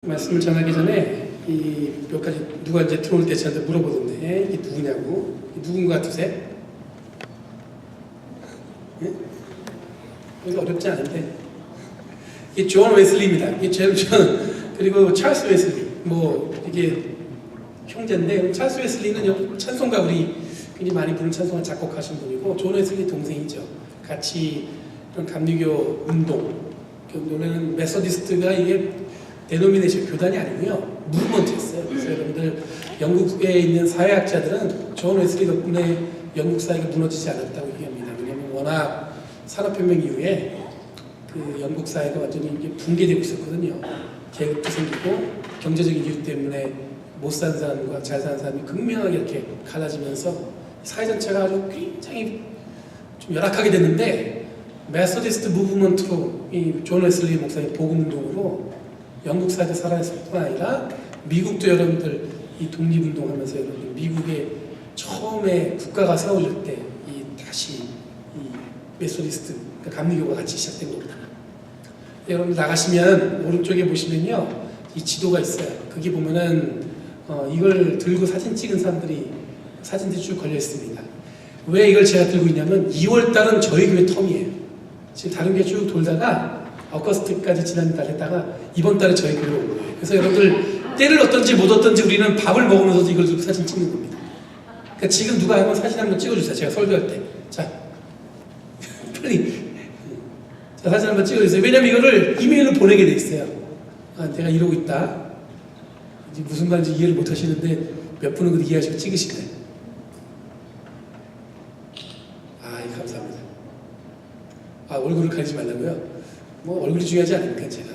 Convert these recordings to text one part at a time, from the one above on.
말씀을 전하기 전에 이 몇 가지 누가 이제 들어올 때 저한테 물어보던데 이게 누구냐고. 누군 것 같으세요? 예? 이거 어렵지 않은데 이게 존 웨슬리입니다. 이게 그리고 찰스 웨슬리 뭐 이게 형제인데 찰스 웨슬리는 찬송가 우리 굉장히 많이 부르는 찬송가 작곡하신 분이고 존 웨슬리 동생이죠. 같이 이런 감리교 운동 노래는 메소디스트가 이게 데노미네이션 교단이 아니고요 무브먼트였어요. 그래서 여러분들 영국에 있는 사회학자들은 존 웨슬리 덕분에 영국 사회가 무너지지 않았다고 얘기합니다. 왜냐하면 워낙 산업혁명 이후에 그 영국 사회가 완전히 이제 붕괴되고 있었거든요. 계급도 생기고 경제적인 이유 때문에 못 사는 사람과 잘 사는 사람이 극명하게 이렇게 갈라지면서 사회 전체가 아주 굉장히 좀 열악하게 됐는데 메소디스트 무브먼트로 이 존 웨슬리 목사님 복음운동으로 영국 사회도 살아있을 뿐 아니라 미국도 여러분들 이 독립운동하면서 여러분들 미국에 처음에 국가가 세워질 때 이 다시 이 메소디스트 그러니까 감리교가 같이 시작된 겁니다. 여러분 나가시면 오른쪽에 보시면요 이 지도가 있어요. 거기 보면은 이걸 들고 사진 찍은 사람들이 사진들이 쭉 걸려 있습니다. 왜 이걸 제가 들고 있냐면 2월달은 저희 교회 텀이에요. 지금 다른 교회 쭉 돌다가 어거스트까지 지난달 했다가 이번 달에 저희 교회로 온 거예요. 그래서 여러분들 때를 얻든지 못 얻든지 우리는 밥을 먹으면서도 이걸 들고 사진 찍는 겁니다. 그러니까 지금 누가 한번 사진 한번 찍어주세요. 제가 설교할 때. 자, 빨리. 자, 사진 한번 찍어주세요. 왜냐면 이거를 이메일로 보내게 돼 있어요. 아, 내가 이러고 있다. 이제 무슨 말인지 이해를 못 하시는데 몇 분은 그렇게 이해하시고 찍으실 거예요. 아, 감사합니다. 아, 얼굴을 가리지 말라고요? 뭐 얼굴이 중요하지 않으니까 제가.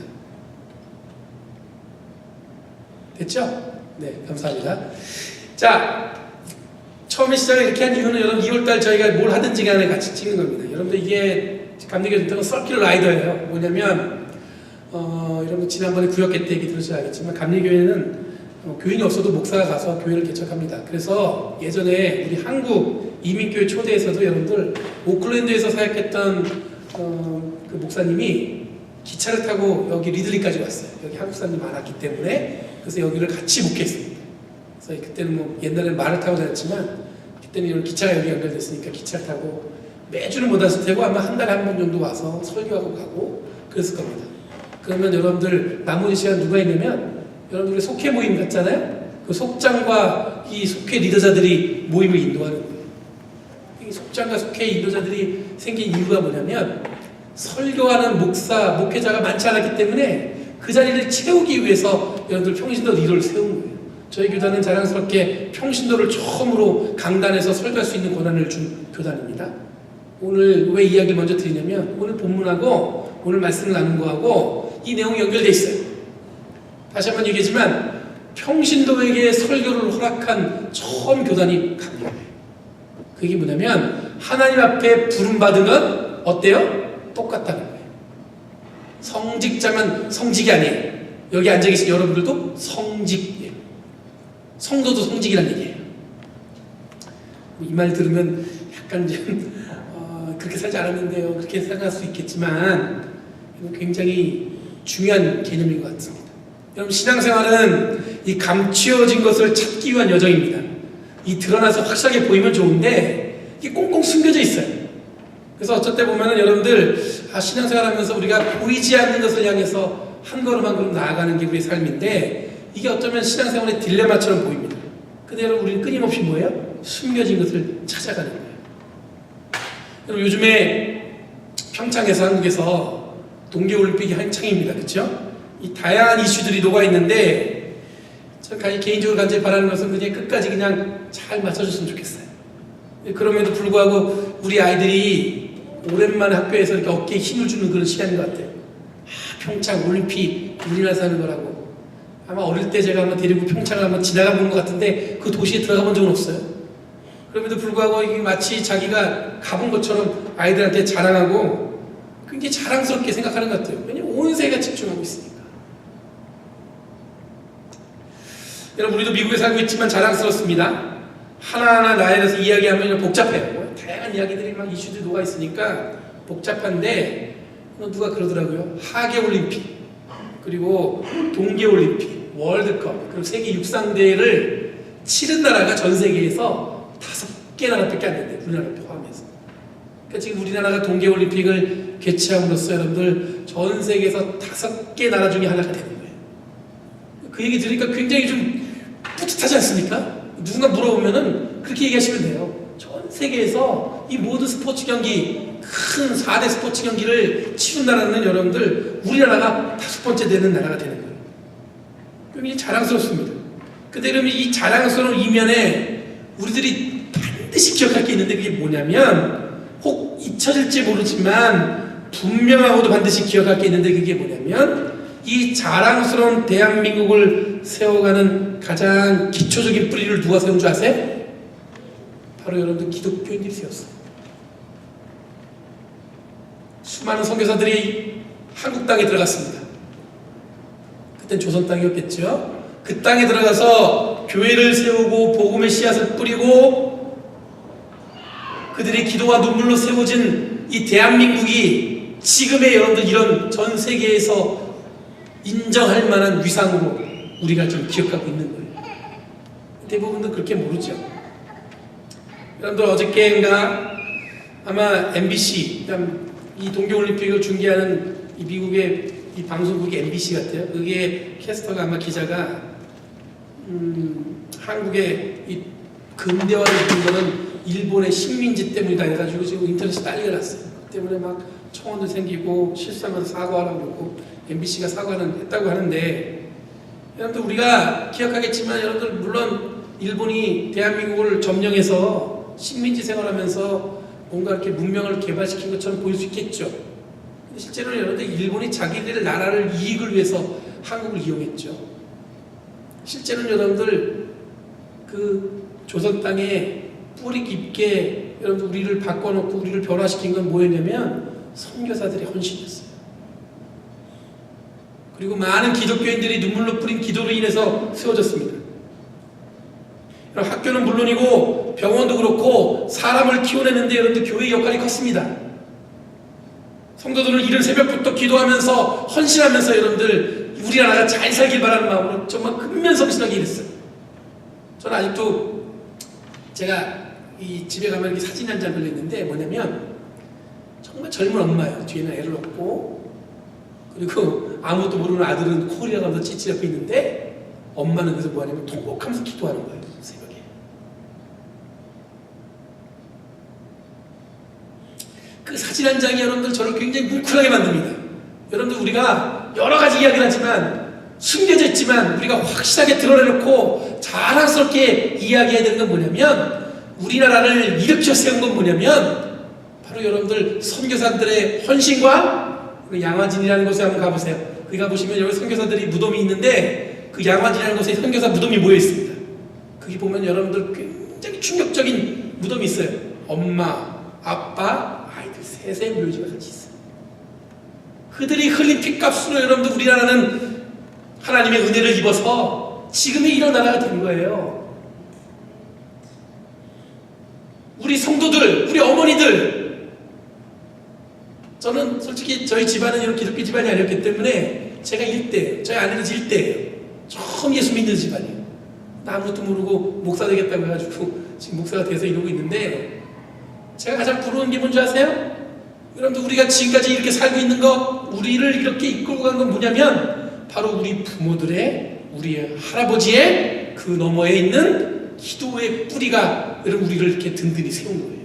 됐죠? 네, 감사합니다. 자, 처음에 시작을 이렇게 한 이유는 여러분 2월달 저희가 뭘 하든지 간에 같이 찍는 겁니다. 여러분들 이게 감리교 전통은 서큘 라이더예요. 뭐냐면 여러분 지난번에 구역회 때 얘기 들으셔야 알겠지만 감리교회는 교인이 없어도 목사가 가서 교회를 개척합니다. 그래서 예전에 우리 한국 이민교회 초대에서도 여러분들 오클랜드에서 사역했던 그 목사님이 기차를 타고 여기 리들리까지 왔어요. 여기 한국 사람이 많았기 때문에. 그래서 여기를 같이 목회했습니다. 그래서 그때는 뭐 옛날에는 말을 타고 다녔지만 그때는 이런 기차가 여기 연결됐으니까 기차를 타고 매주는 못 왔을 테고 아마 한 달에 한 번 정도 와서 설교하고 가고 그랬을 겁니다. 그러면 여러분들 나머지 시간 누가 있냐면 여러분들의 속회 모임 같잖아요. 그 속장과 이 속회 리더자들이 모임을 인도하는 거예요. 이 속장과 속회 인도자들이 생긴 이유가 뭐냐면 설교하는 목회자가 많지 않았기 때문에 그 자리를 채우기 위해서 여러분들 평신도 리더를 세운 거예요. 저희 교단은 자랑스럽게 평신도를 처음으로 강단에서 설교할 수 있는 권한을 준 교단입니다. 오늘 왜 이야기를 먼저 드리냐면 오늘 본문하고 오늘 말씀을 나눈 거하고 이 내용이 연결되어 있어요. 다시 한번 얘기하지만 평신도에게 설교를 허락한 처음 교단이 감리교회예요. 그게 뭐냐면 하나님 앞에 부름받은 건 어때요? 똑같다는 거예요. 성직자만 성직이 아니에요. 여기 앉아계신 여러분들도 성직이에요. 성도도 성직이란 얘기예요. 이 말 들으면 약간 좀 그렇게 살지 않았는데요. 그렇게 생각할 수 있겠지만 굉장히 중요한 개념인 것 같습니다. 여러분 신앙생활은 이 감추어진 것을 찾기 위한 여정입니다. 이 드러나서 확실하게 보이면 좋은데 이게 꽁꽁 숨겨져 있어요. 그래서 어쩔 때 보면은 여러분들 신앙생활 하면서 우리가 보이지 않는 것을 향해서 한 걸음 한 걸음 나아가는 게 우리의 삶인데 이게 어쩌면 신앙생활의 딜레마처럼 보입니다. 근데 여러분 우리는 끊임없이 뭐예요? 숨겨진 것을 찾아가는 거예요. 여러분 요즘에 평창에서 한국에서 동계올림픽이 한창입니다. 그렇죠? 이 다양한 이슈들이 녹아있는데 제가 개인적으로 간절히 바라는 것은 그냥 끝까지 그냥 잘 맞춰줬으면 좋겠어요. 그럼에도 불구하고 우리 아이들이 오랜만에 학교에서 이렇게 어깨에 힘을 주는 그런 시간인 것 같아요. 평창 올림픽 우리나라에서 하는 거라고. 아마 어릴 때 제가 한번 데리고 평창을 한번 지나가 본 것 같은데 그 도시에 들어가 본 적은 없어요. 그럼에도 불구하고 이게 마치 자기가 가본 것처럼 아이들한테 자랑하고 굉장히 자랑스럽게 생각하는 것 같아요. 왜냐면 온 세계가 집중하고 있으니까. 여러분 우리도 미국에 살고 있지만 자랑스럽습니다. 하나하나 나에 대해서 이야기하면 복잡해요. 다양한 이야기들이 막 이슈들이 녹아 있으니까 복잡한데 누가 그러더라고요. 하계올림픽 그리고 동계올림픽, 월드컵, 그리고 세계 육상대회를 치른 나라가 전 세계에서 5개 나라밖에 안 된대요. 우리나라를 포함해서. 그러니까 지금 우리나라가 동계올림픽을 개최함으로써 여러분들 전 세계에서 5개 나라 중에 하나가 되는 거예요. 그 얘기 들으니까 굉장히 좀 뿌듯하지 않습니까? 누군가 물어보면은 그렇게 얘기하시면 돼요. 전 세계에서 이 모든 스포츠 경기, 큰 4대 스포츠 경기를 치른 나라는 여러분들 우리나라가 5번째 되는 나라가 되는 거예요. 굉장히 자랑스럽습니다. 근데 그러면 이 자랑스러운 이면에 우리들이 반드시 기억할 게 있는데 그게 뭐냐면, 혹 잊혀질지 모르지만 분명하고도 반드시 기억할 게 있는데 그게 뭐냐면, 이 자랑스러운 대한민국을 세워가는 가장 기초적인 뿌리를 누가 세운 줄 아세요? 바로 여러분들 기독교인들이 세웠어요. 수많은 선교사들이 한국 땅에 들어갔습니다. 그땐 조선 땅이었겠죠. 그 땅에 들어가서 교회를 세우고 복음의 씨앗을 뿌리고 그들의 기도와 눈물로 세워진 이 대한민국이 지금의 여러분들 이런 전 세계에서 인정할 만한 위상으로 우리가 지금 기억하고 있는 거예요. 대부분은 그렇게 모르죠. 여러분들 어저께인가 아마 MBC, 이 동계올림픽을 중계하는 이 미국의 이 방송국이 MBC 같아요. 그게 캐스터가 아마 기자가 한국의 이 근대화를 이룬 거는 일본의 식민지 때문이다 해가지고 지금 인터넷에 난리가 났어요. 그 때문에 막 청원도 생기고 실수하면서 사과하라고 그러고 MBC가 사과는 했다고 하는데, 여러분들 우리가 기억하겠지만 여러분들 물론 일본이 대한민국을 점령해서 식민지 생활하면서 뭔가 이렇게 문명을 개발시킨 것처럼 보일 수 있겠죠. 근데 실제로는 여러분들 일본이 자기들의 나라를 이익을 위해서 한국을 이용했죠. 실제로는 여러분들 그 조선 땅에 뿌리 깊게 여러분들 우리를 바꿔놓고 우리를 변화시킨 건 뭐였냐면 선교사들의 헌신이었어요. 그리고 많은 기독교인들이 눈물로 뿌린 기도로 인해서 세워졌습니다. 학교는 물론이고 병원도 그렇고 사람을 키워내는데 여러분들 교회의 역할이 컸습니다. 성도들은 이른 새벽부터 기도하면서 헌신하면서 여러분들 우리나라가 잘 살길 바라는 마음으로 정말 근면성실하게 일했어요. 저는 아직도 제가 이 집에 가면 이렇게 사진 한 장 걸려있는데 뭐냐면 정말 젊은 엄마예요. 뒤에는 애를 업고 그리고 아무것도 모르는 아들은 코리아가 가면서 찌찌 옆에 있는데 엄마는 그래서 뭐하냐면 통곡하면서 기도하는 거예요. 새벽에. 그 사진 한 장이 여러분들 저를 굉장히 뭉클하게 만듭니다. 여러분들 우리가 여러 가지 이야기를 하지만 숨겨져 있지만 우리가 확실하게 드러내놓고 자랑스럽게 이야기해야 되는 건 뭐냐면, 우리나라를 일으켜 세운 건 뭐냐면 바로 여러분들 선교사들의 헌신과 그 양화진이라는 곳에 한번 가보세요. 거기 가보시면 여기 선교사들이 무덤이 있는데 그 양화진이라는 곳에 선교사 무덤이 모여 있습니다. 거기 보면 여러분들 굉장히 충격적인 무덤이 있어요. 엄마, 아빠, 아이들 셋의 묘지가 같이 있어요. 그들이 흘린 피값으로 여러분들 우리나라는 하나님의 은혜를 입어서 지금의 이런 나라가 된 거예요. 우리 성도들, 우리 어머니들, 저는 솔직히 저희 집안은 이런 기독교 집안이 아니었기 때문에 제가 1대예요. 저희 아내는 1대예요. 처음 예수 믿는 집안이에요. 아무것도 모르고 목사 되겠다고 해가지고 지금 목사가 돼서 이러고 있는데, 제가 가장 부러운 게 뭔지 아세요? 여러분들 우리가 지금까지 이렇게 살고 있는 거, 우리를 이렇게 이끌고 간 건 뭐냐면 바로 우리 부모들의, 우리의 할아버지의 그 너머에 있는 기도의 뿌리가 여러분 우리를 이렇게 든든히 세운 거예요.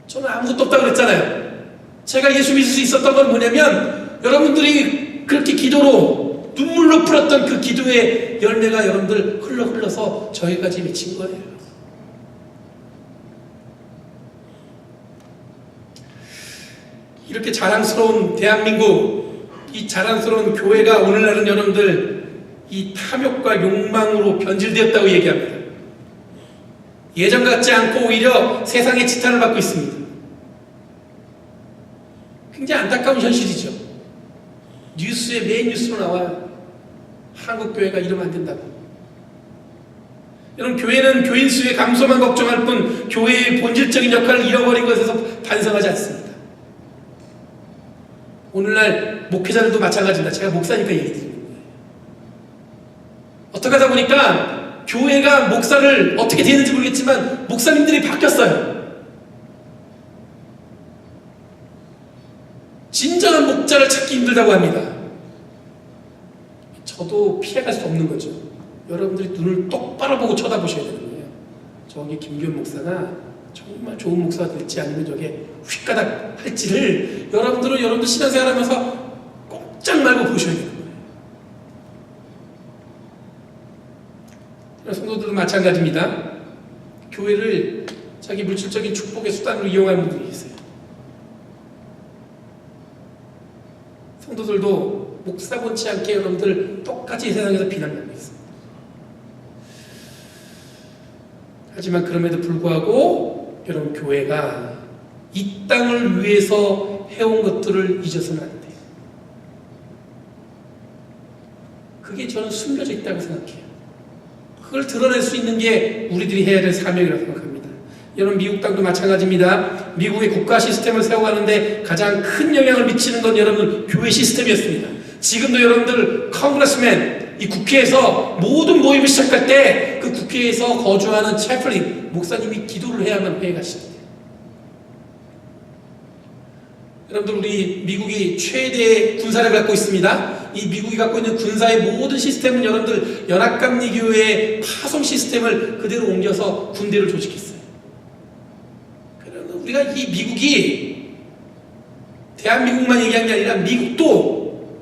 저는 아무것도 없다고 그랬잖아요. 제가 예수 믿을 수 있었던 건 뭐냐면 여러분들이 그렇게 기도로 눈물로 풀었던 그 기도의 열매가 여러분들 흘러서 저희까지 맺힌 거예요. 이렇게 자랑스러운 대한민국, 이 자랑스러운 교회가 오늘날은 여러분들 이 탐욕과 욕망으로 변질되었다고 얘기합니다. 예전 같지 않고 오히려 세상의 지탄을 받고 있습니다. 굉장히 안타까운 현실이죠. 뉴스에 메인 뉴스로 나와요. 한국 교회가 이러면 안 된다고. 여러분, 교회는 교인 수의 감소만 걱정할 뿐 교회의 본질적인 역할을 잃어버린 것에서 반성하지 않습니다. 오늘날 목회자들도 마찬가지입니다. 제가 목사니까 얘기 드리는 거예요. 어떻게 하다 보니까 교회가 목사를 어떻게 되는지 모르겠지만 목사님들이 바뀌었어요. 진정한 목자를 찾기 힘들다고 합니다. 저도 피해갈 수 없는 거죠. 여러분들이 눈을 똑바로 보고 쳐다보셔야 되는 거예요. 저기 김기현 목사가 정말 좋은 목사가 될지 아니면 저게 휙가닥 할지를 여러분들은 여러분들 신앙생활 하면서 꼼짝 말고 보셔야 되는 거예요. 성도들도 마찬가지입니다. 교회를 자기 물질적인 축복의 수단으로 이용하는 분들이 있어요. 성도들도 목사 본치 않게 여러분들 똑같이 이 세상에서 비난받고 있습니다. 하지만 그럼에도 불구하고 여러분 교회가 이 땅을 위해서 해온 것들을 잊어서는 안 돼요. 그게 저는 숨겨져 있다고 생각해요. 그걸 드러낼 수 있는 게 우리들이 해야 될 사명이라고 생각합니다. 여러분 미국 땅도 마찬가지입니다. 미국의 국가 시스템을 세워가는데 가장 큰 영향을 미치는 건 여러분 교회 시스템이었습니다. 지금도 여러분들 컨그레스맨 이 국회에서 모든 모임을 시작할 때 그 국회에서 거주하는 채플린 목사님이 기도를 해야만 회의가 시작돼요. 여러분들 우리 미국이 최대의 군사를 갖고 있습니다. 이 미국이 갖고 있는 군사의 모든 시스템은 여러분들 연합감리교회의 파송 시스템을 그대로 옮겨서 군대를 조직했어요. 그러면 우리가 이 미국이 대한민국만 얘기한 게 아니라 미국도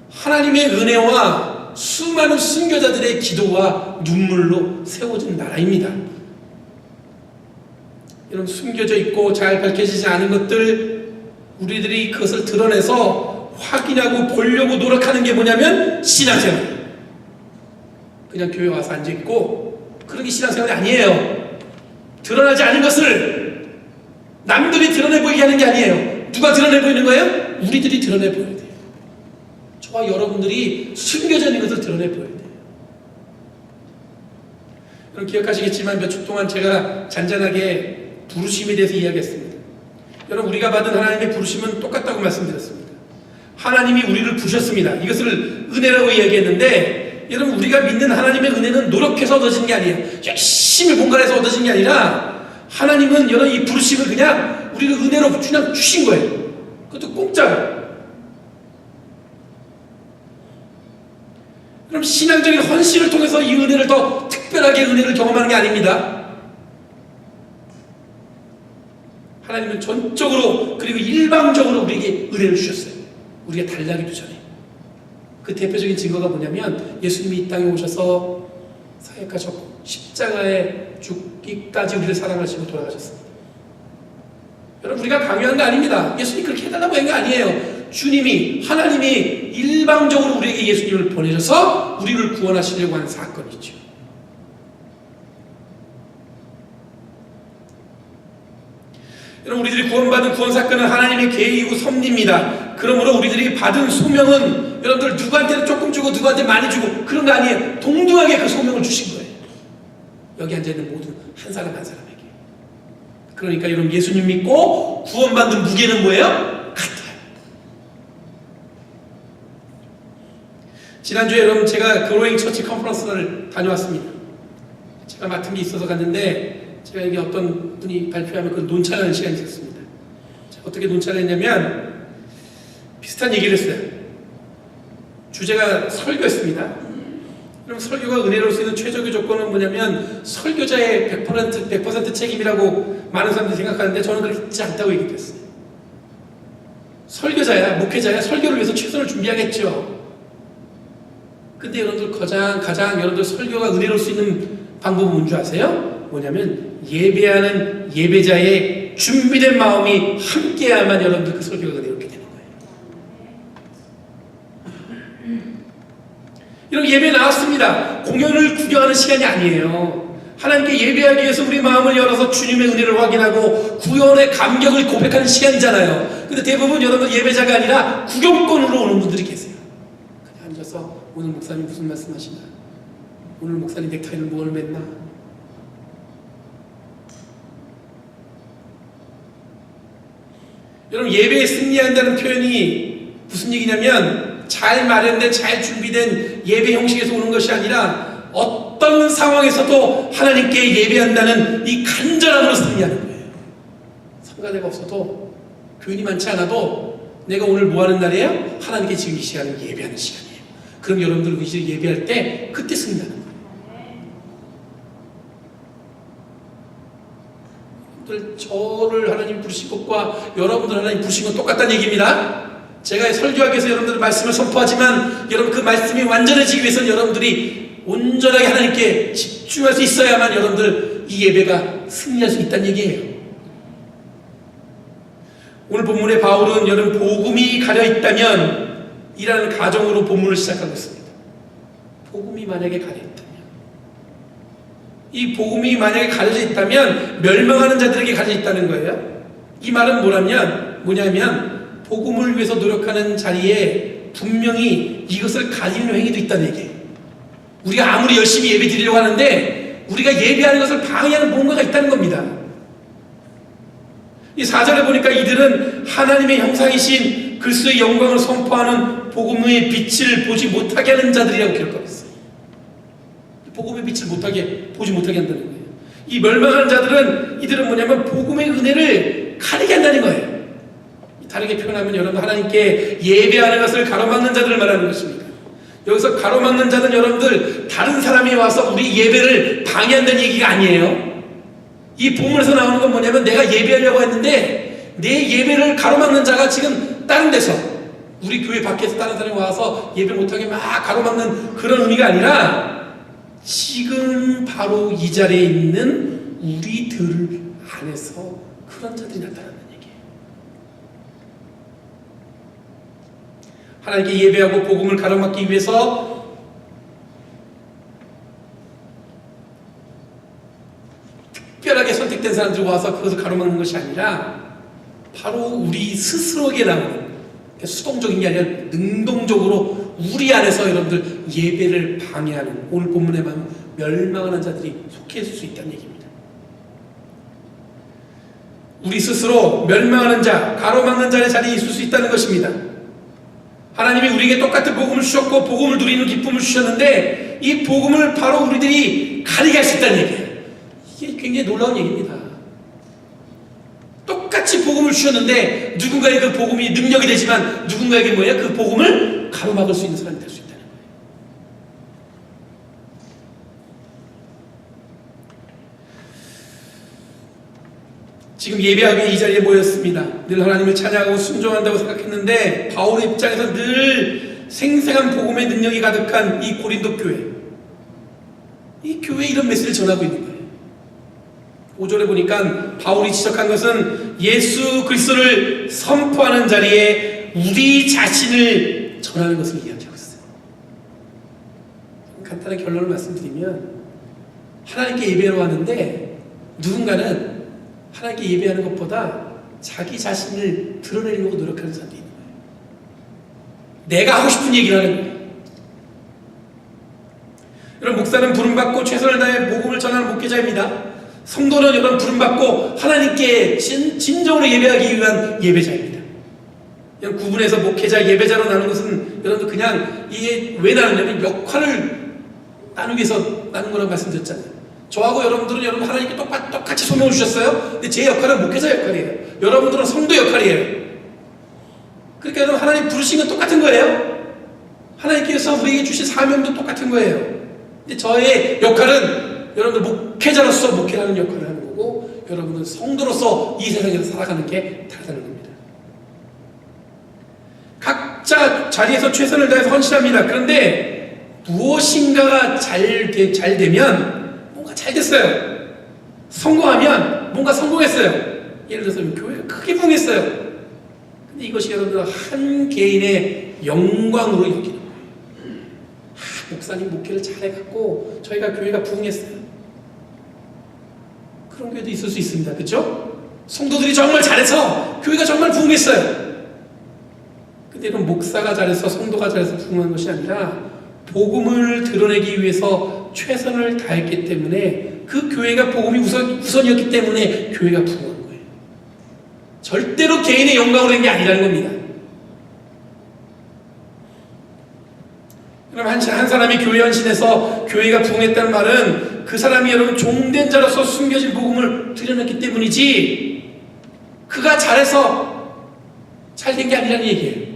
하나님의 은혜와 수많은 순교자들의 기도와 눈물로 세워진 나라입니다. 이런 숨겨져 있고 잘 밝혀지지 않은 것들 우리들이 그것을 드러내서 확인하고 보려고 노력하는 게 뭐냐면 신앙생활. 그냥 교회 와서 앉아있고 그런 게 신앙생활이 아니에요. 드러나지 않은 것을 남들이 드러내 보이게 하는 게 아니에요. 누가 드러내 보이는 거예요? 우리들이 드러내 보여야 돼요. 저와 여러분들이 숨겨져 있는 것을 드러내 보여야 돼요. 여러분 기억하시겠지만 몇 주 동안 제가 잔잔하게 부르심에 대해서 이야기했습니다. 여러분 우리가 받은 하나님의 부르심은 똑같다고 말씀드렸습니다. 하나님이 우리를 부르셨습니다. 이것을 은혜라고 이야기했는데 여러분 우리가 믿는 하나님의 은혜는 노력해서 얻어진 게 아니에요. 열심히 공간에서 얻어진 게 아니라 하나님은 여러분 이 부르심을 그냥 우리를 은혜로 그냥 주신 거예요. 그것도 공짜로. 그럼 신앙적인 헌신을 통해서 이 은혜를 더 특별하게 은혜를 경험하는 게 아닙니다. 하나님은 전적으로 그리고 일방적으로 우리에게 은혜를 주셨어요. 우리가 달라기도 전에. 그 대표적인 증거가 뭐냐면 예수님이 이 땅에 오셔서 사역하셨고 십자가에 죽기까지 우리를 사랑하시고 돌아가셨습니다. 여러분 우리가 강요한 거 아닙니다. 예수님이 그렇게 해달라고 한 거 아니에요. 주님이 하나님이 일방적으로 우리에게 예수님을 보내셔서 우리를 구원하시려고 하는 사건이죠. 여러분 우리들이 구원받은 구원 사건은 하나님의 계획이고 섭리입니다. 그러므로 우리들이 받은 소명은 여러분들 누구한테는 조금 주고 누구한테 많이 주고 그런 거 아니에요. 동등하게 그 소명을 주신 거예요. 여기 앉아있는 모두 한 사람 한 사람에게. 그러니까 여러분 예수님 믿고 구원받는 무게는 뭐예요? 같아요. 지난주에 여러분 제가 그로잉 처치 컨퍼런스를 다녀왔습니다. 제가 맡은 게 있어서 갔는데 제가 이게 어떤 분이 발표하면 그 논차라는 시간이 있었습니다. 어떻게 논차를 했냐면 비슷한 얘기를 했어요. 주제가 설교였습니다. 그럼 설교가 은혜로울 수 있는 최적의 조건은 뭐냐면 설교자의 100% 책임이라고 많은 사람들이 생각하는데 저는 그렇지 않다고 얘기했어요. 설교자야, 목회자야 설교를 위해서 최선을 준비하겠죠. 근데 여러분들 가장 여러분들 설교가 은혜로울 수 있는 방법은 뭔지 아세요? 뭐냐면 예배하는 예배자의 준비된 마음이 함께야만 여러분들 그 설교가 은혜롭게 되는 거예요. 여러분 예배 나왔습니다. 공연을 구경하는 시간이 아니에요. 하나님께 예배하기 위해서 우리 마음을 열어서 주님의 은혜를 확인하고 구원의 감격을 고백하는 시간이잖아요. 근데 대부분 여러분들 예배자가 아니라 구경꾼으로 오는 분들이 계세요. 그냥 앉아서 오늘 목사님 무슨 말씀 하시나? 오늘 목사님 넥타이를 뭘 맸나? 여러분 예배에 승리한다는 표현이 무슨 얘기냐면 잘 마련된 잘 준비된 예배 형식에서 오는 것이 아니라 어떤 상황에서도 하나님께 예배한다는 이 간절함으로 승리하는 거예요. 성가대가 없어도 교인이 많지 않아도 내가 오늘 뭐 하는 날이에요? 하나님께 지금 이 시간은 예배하는 시간이에요. 그럼 여러분들 이제 예배할 때 그때 승리하는 거예요. 저를 하나님 부르신 것과 여러분들 하나님 부르신 건 똑같다는 얘기입니다. 제가 설교하기 위해서 여러분들 말씀을 선포하지만 여러분 그 말씀이 완전해지기 위해서는 여러분들이 온전하게 하나님께 집중할 수 있어야만 여러분들 이 예배가 승리할 수 있다는 얘기예요. 오늘 본문의 바울은 여러분 복음이 가려있다면 이라는 가정으로 본문을 시작하고 있습니다. 복음이 만약에 가려있다면 이 복음이 만약에 가려져 있다면 멸망하는 자들에게 가려져 있다는 거예요. 이 말은 뭐냐면 복음을 위해서 노력하는 자리에 분명히 이것을 가리는 행위도 있다는 얘기예요. 우리가 아무리 열심히 예배 드리려고 하는데 우리가 예배하는 것을 방해하는 뭔가가 있다는 겁니다. 이 4절에 보니까 이들은 하나님의 형상이신 그리스도의 영광을 선포하는 복음의 빛을 보지 못하게 하는 자들이라고 기록하고 있어요. 복음의 빛을 보지 못하게 한다는 거예요. 이 멸망하는 자들은 이들은 뭐냐면 복음의 은혜를 가리게 한다는 거예요. 다르게 표현하면 여러분 하나님께 예배하는 것을 가로막는 자들을 말하는 것입니다. 여기서 가로막는 자는 여러분들 다른 사람이 와서 우리 예배를 방해한다는 얘기가 아니에요. 이 본문에서 나오는 건 뭐냐면 내가 예배하려고 했는데 내 예배를 가로막는 자가 지금 다른 데서 우리 교회 밖에서 다른 사람이 와서 예배 못하게 막 가로막는 그런 의미가 아니라 지금 바로 이 자리에 있는 우리들 안에서 그런 자들이 나타난다는 얘기예요. 하나님께 예배하고 복음을 가로막기 위해서 특별하게 선택된 사람들이 와서 그것을 가로막는 것이 아니라 바로 우리 스스로에게 나오는 수동적인 게 아니라 능동적으로 우리 안에서 여러분들 예배를 방해하는 오늘 본문에 보면 멸망하는 자들이 속해 있을 수 있다는 얘기입니다. 우리 스스로 멸망하는 자, 가로막는 자의 자리에 있을 수 있다는 것입니다. 하나님이 우리에게 똑같은 복음을 주셨고 복음을 누리는 기쁨을 주셨는데 이 복음을 바로 우리들이 가리게 할 수 있다는 얘기예요. 이게 굉장히 놀라운 얘기입니다. 똑같이 복음을 주셨는데 누군가에게 그 복음이 능력이 되지만 누군가에게 뭐야? 그 복음을 가로막을 수 있는 사람이 될 수 있다는 거예요. 지금 예배하기 이 자리에 모였습니다. 늘 하나님을 찬양하고 순종한다고 생각했는데 바울의 입장에서 늘 생생한 복음의 능력이 가득한 이 고린도 교회, 이 교회에 이런 메시지를 전하고 있는 거예요. 5절에 보니까 바울이 지적한 것은 예수 그리스도를 선포하는 자리에 우리 자신을 전하는 것을 이야기하고 있어요. 간단한 결론을 말씀드리면 하나님께 예배하러 왔는데 누군가는 하나님께 예배하는 것보다 자기 자신을 드러내려고 노력하는 사람이 있는 거예요. 내가 하고 싶은 얘기를 하는 거예요. 여러분 목사는 부름받고 최선을 다해 복음을 전하는 목회자입니다. 성도는 여러분 부름받고 하나님께 진정으로 예배하기 위한 예배자입니다. 여러분 구분해서 목회자, 예배자로 나누는 것은 여러분들 그냥 이게 왜 나누냐면 역할을 나누기 위해서 나눈 거라고 말씀드렸잖아요. 저하고 여러분들은 여러분 하나님께 똑같이 소명을 주셨어요. 근데 제 역할은 목회자 역할이에요. 여러분들은 성도 역할이에요. 그러니까 여러분 하나님 부르신 건 똑같은 거예요. 하나님께서 우리에게 주신 사명도 똑같은 거예요. 근데 저의 역할은 여러분들 목회자로서 목회하는 역할을 하는 거고 여러분은 성도로서 이 세상에서 살아가는 게 다르다는 겁니다. 각자 자리에서 최선을 다해서 헌신합니다. 그런데 무엇인가가 잘 되면 뭔가 잘 됐어요. 성공하면 뭔가 성공했어요. 예를 들어서 교회가 크게 부흥했어요. 근데 이것이 여러분들 한 개인의 영광으로 여기는 거예요. 목사님 목회를 잘해갖고 저희가 교회가 부흥했어요. 그런 교회도 있을 수 있습니다. 그렇죠? 성도들이 정말 잘해서 교회가 정말 부흥했어요. 근데 이런 목사가 잘해서 성도가 잘해서 부흥한 것이 아니라 복음을 드러내기 위해서 최선을 다했기 때문에 그 교회가 복음이 우선이었기 때문에 교회가 부흥한 거예요. 절대로 개인의 영광으로 된 게 아니라는 겁니다. 그럼 한 사람이 교회 헌신해서 교회가 부흥했다는 말은 그 사람이 여러분 종된 자로서 숨겨진 복음을 드러냈기 때문이지, 그가 잘해서 잘된 게 아니라는 얘기예요.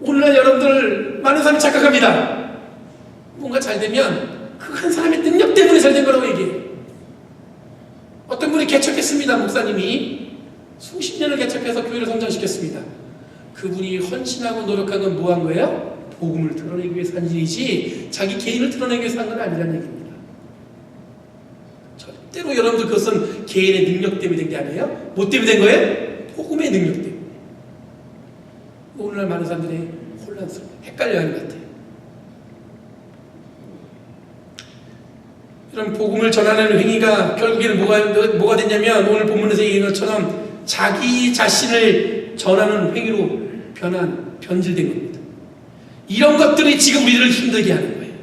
오늘날 여러분들 많은 사람이 착각합니다. 뭔가 잘되면 그 한 사람의 능력 때문에 잘된 거라고 얘기해요. 어떤 분이 개척했습니다. 목사님이 수십 년을 개척해서 교회를 성장시켰습니다. 그분이 헌신하고 노력한 건 뭐 한 거예요? 복음을 드러내기 위해서 한 일이지 자기 개인을 드러내기 위해서 한 건 아니라는 얘기입니다. 절대로 여러분들 그것은 개인의 능력 때문에 된 게 아니에요. 뭐 때문에 된 거예요? 복음의 능력 때문에. 오늘날 많은 사람들이 혼란스러워, 헷갈려하는 것 같아요. 이런 복음을 전하는 행위가 결국에는 뭐가 됐냐면, 오늘 본문에서 얘기한 것처럼 자기 자신을 전하는 행위로 변질된 겁니다. 이런 것들이 지금 우리들을 힘들게 하는 거예요.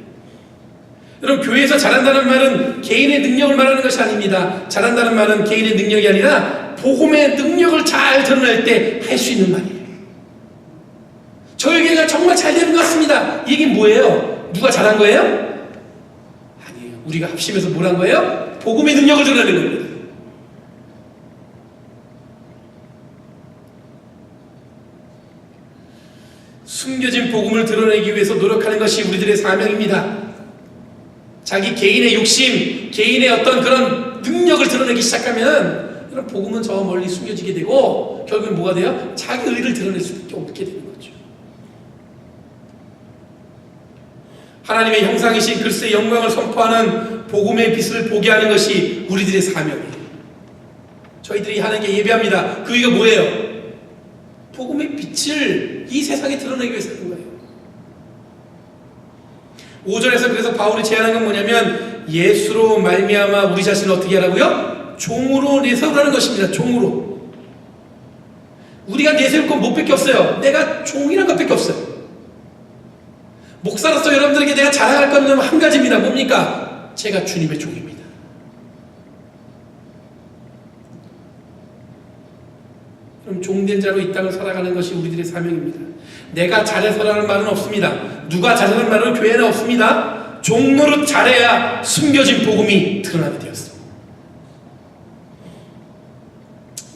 여러분, 교회에서 잘한다는 말은 개인의 능력을 말하는 것이 아닙니다. 잘한다는 말은 개인의 능력이 아니라 복음의 능력을 잘 드러낼 때 할 수 있는 말이에요. 저희 교회가 정말 잘 되는 것 같습니다. 이 얘기는 뭐예요? 누가 잘한 거예요? 아니에요. 우리가 합심해서 뭘 한 거예요? 복음의 능력을 드러내는 겁니다. 숨겨진 복음을 드러내기 위해서 노력하는 것이 우리들의 사명입니다. 자기 개인의 욕심, 개인의 어떤 그런 능력을 드러내기 시작하면 이런 복음은 저 멀리 숨겨지게 되고, 결국은 뭐가 돼요? 자기 의를 드러낼 수밖에 없게 되는 거죠. 하나님의 형상이신 그리스도의 영광을 선포하는 복음의 빛을 보게 하는 것이 우리들의 사명이에요. 저희들이 하는 게 예배합니다. 그 이유가 뭐예요? 복음의 빛을 이 세상에 드러내기 위해서 하는 거예요. 5절에서 그래서 바울이 제안한 건 뭐냐면, 예수로 말미암아 우리 자신을 어떻게 하라고요? 종으로 내세우라는 것입니다. 종으로. 우리가 내세울 건 뭣밖에 없어요. 내가 종이란 것밖에 없어요. 목사로서 여러분들에게 내가 자랑할 건 한 가지입니다. 뭡니까? 제가 주님의 종입니다. 그럼 종된 자로 이 땅을 살아가는 것이 우리들의 사명입니다. 내가 잘해서라는 말은 없습니다. 누가 잘하는 말은 교회는 없습니다. 종노릇 잘해야 숨겨진 복음이 드러나게 되었습니다.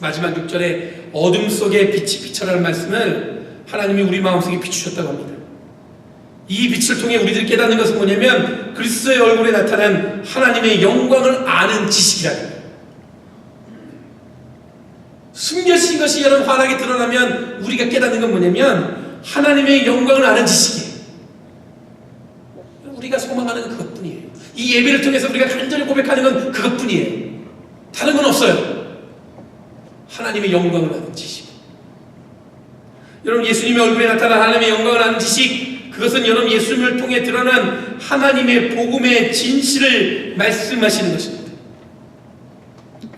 마지막 6절에 어둠 속에 빛이 비쳐라는 말씀을 하나님이 우리 마음속에 비추셨다고 합니다. 이 빛을 통해 우리들이 깨닫는 것은 뭐냐면, 그리스도의 얼굴에 나타난 하나님의 영광을 아는 지식이라는 거예요. 숨겨진 것이 여러분 환하게 드러나면 우리가 깨닫는 건 뭐냐면, 하나님의 영광을 아는 지식이에요. 우리가 소망하는 건 그것뿐이에요. 이 예배를 통해서 우리가 간절히 고백하는 건 그것뿐이에요. 다른 건 없어요. 하나님의 영광을 아는 지식. 여러분, 예수님의 얼굴에 나타난 하나님의 영광을 아는 지식, 그것은 여러분 예수님을 통해 드러난 하나님의 복음의 진실을 말씀하시는 것입니다.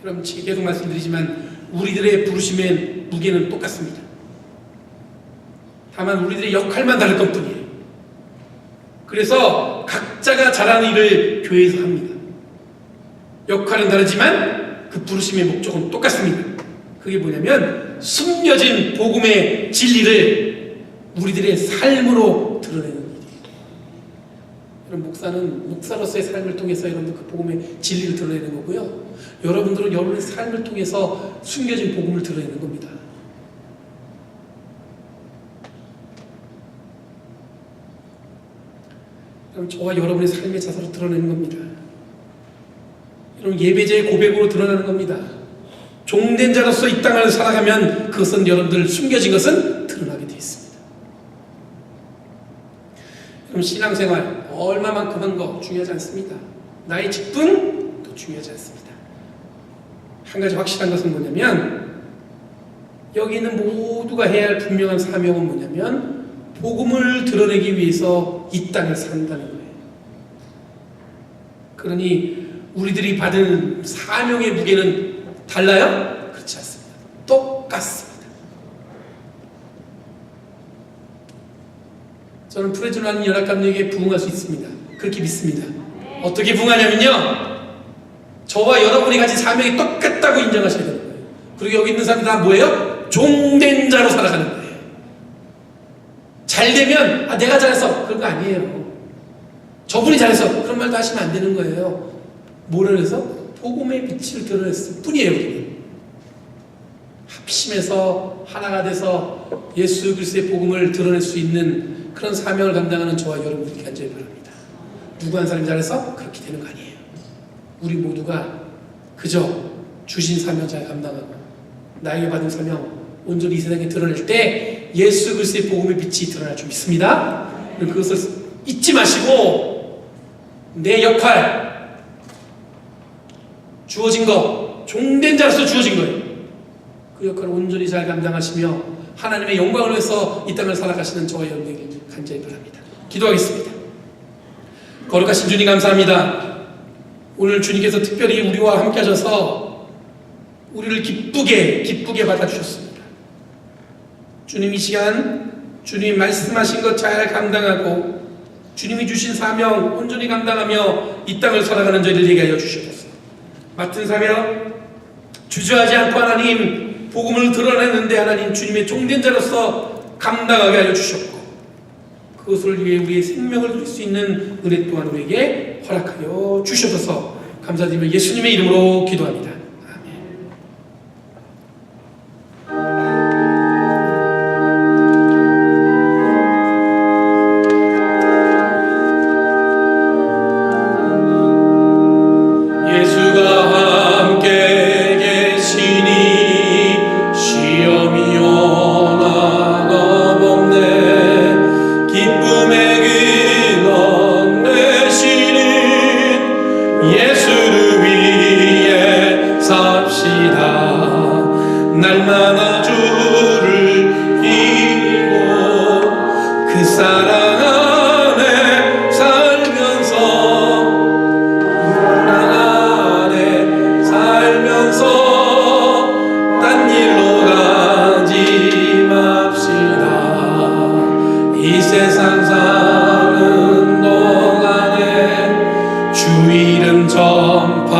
여러분, 계속 말씀드리지만 우리들의 부르심의 무게는 똑같습니다. 다만 우리들의 역할만 다를 것뿐이에요. 그래서 각자가 잘하는 일을 교회에서 합니다. 역할은 다르지만 그 부르심의 목적은 똑같습니다. 그게 뭐냐면, 숨겨진 복음의 진리를 우리들의 삶으로 드러내는 일이에요. 여러분, 목사는 목사로서의 삶을 통해서 여러분들 그 복음의 진리를 드러내는 거고요. 여러분들은 여러분의 삶을 통해서 숨겨진 복음을 드러내는 겁니다. 여러분, 저와 여러분의 삶의 자세로 드러내는 겁니다. 여러분, 예배자의 고백으로 드러나는 겁니다. 종된 자로서 이 땅을 살아가면 그것은 여러분들 숨겨진 것은 드러나게 되어 있습니다. 그럼 신앙생활 얼마만큼 한 거 중요하지 않습니다. 나의 직분도 중요하지 않습니다. 한 가지 확실한 것은 뭐냐면, 여기 있는 모두가 해야 할 분명한 사명은 뭐냐면, 복음을 드러내기 위해서 이 땅을 산다는 거예요. 그러니 우리들이 받은 사명의 무게는 달라요? 그렇지 않습니다. 똑같습니다. 저는 프레즈노 연합감독에게 부응할 수 있습니다. 그렇게 믿습니다. 어떻게 부응하냐면요, 저와 여러분이 가진 사명이 똑같다고 인정하셔야 되는 거예요. 그리고 여기 있는 사람들 다 뭐예요? 종된 자로 살아가는 거예요. 잘 잘 되면 내가 잘해서 그런 거 아니에요. 저분이 잘해서 그런 말도 하시면 안 되는 거예요. 뭐를 해서? 복음의 빛을 드러냈을 뿐이에요. 우리는. 합심해서 하나가 돼서 예수 그리스도의 복음을 드러낼 수 있는 그런 사명을 감당하는 저와 여러분들이 간절히 바랍니다. 누구 한 사람이 잘해서 그렇게 되는 거 아니에요. 우리 모두가 그저 주신 사명 잘 감당하고 나에게 받은 사명 온전히 이 세상에 드러낼 때 예수 그리스도의 복음의 빛이 드러날 줄 믿습니다. 그것을 잊지 마시고 내 역할, 주어진 거, 종된 자로서 주어진 거예요. 그 역할을 온전히 잘 감당하시며 하나님의 영광을 위해서 이 땅을 살아가시는 저와 여러분에게 간절히 바랍니다. 기도하겠습니다. 거룩하신 주님 감사합니다. 오늘 주님께서 특별히 우리와 함께 하셔서 우리를 기쁘게 받아주셨습니다. 주님 이 시간 주님이 말씀하신 것 잘 감당하고 주님이 주신 사명 온전히 감당하며 이 땅을 살아가는 저희들에게 하여 주시옵소서. 맡은 사명 주저하지 않고 하나님 복음을 드러내는데 하나님 주님의 종된 자로서 감당하게 하여 주셨고 그것을 위해 우리의 생명을 드릴 수 있는 은혜 또한 우리에게 허락하여 주셔서 감사드리며 예수님의 이름으로 기도합니다. 날마다 주를 이기고 그 사랑 안에 살면서 딴 일로 가지 맙시다. 이 세상 사는 동안에 주 이름 전파하면서